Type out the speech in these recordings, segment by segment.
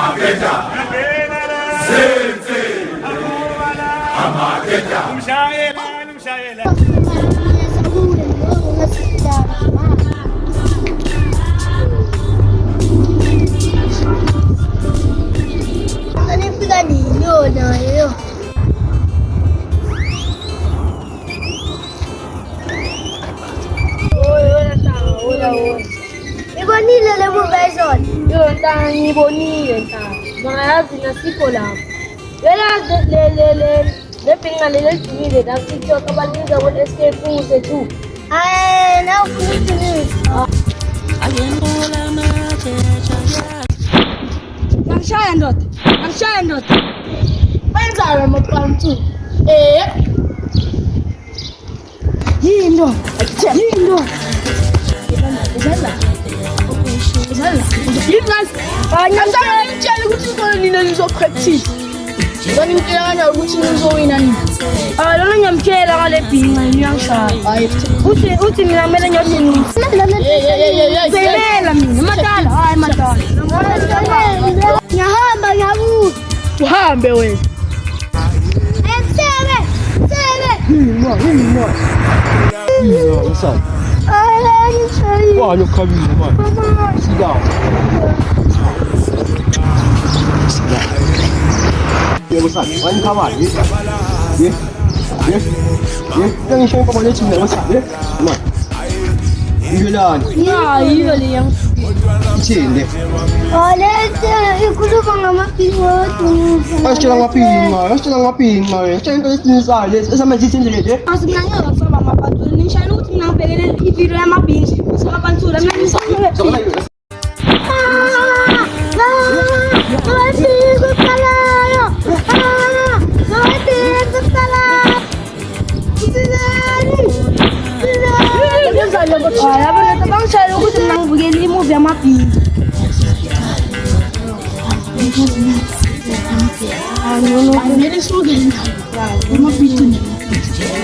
amabhinca zinzi amabhinca umshayela Anifika niyona yo. Hola. Ibonile le movie zone. Yo ntanga ngibonile ntanga. Bangayazi nasipho lapho. Yela le pinga le ledumile la TikTok abalinga ku escape kuze tu. Ay, na ufuna Ngishaya ndoda. Wenzalo Amapansula. Yindo. Yingazi. Angitshela ukuthi izolo nina lizopractice. Ngiyangitshela ukuthi nizowina nini. Lona ngiyamtshela ngale bhinga ngiyangishaya. Uthi mina kumele ngiyothini? Phela mina madala, hayi madala. Ngiyahamba ngiyabuya. Uhambe wena. Sebe. Inside. Ay, ngishayile. Why are you coming, man? Sit down. Yeah, what's up? Why you come out? Yeah. Let me show you what you're doing. What's up? Yeah. Come on. You learn. Yeah, yile yang. Chinde. Olete, ikhuluma ngamaphiwo. Asitshela ngaphinga. Tshela isinisale. Esamanje isindlele. Asimnanyaka kusaba Amapansula. Nishayela ukuthi mina ngibhekele ivideo yamabhinca. Amapansula mina ngisakule. Abantu bangishayela ukuthi mina ngibukele imovie yamabhinca. Angeke sibukele amabhinca.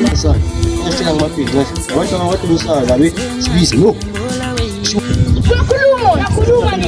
Inside. Asitshela ngaphinga. Abantu ngathi bisala be sibize no. Yakhuluma ni.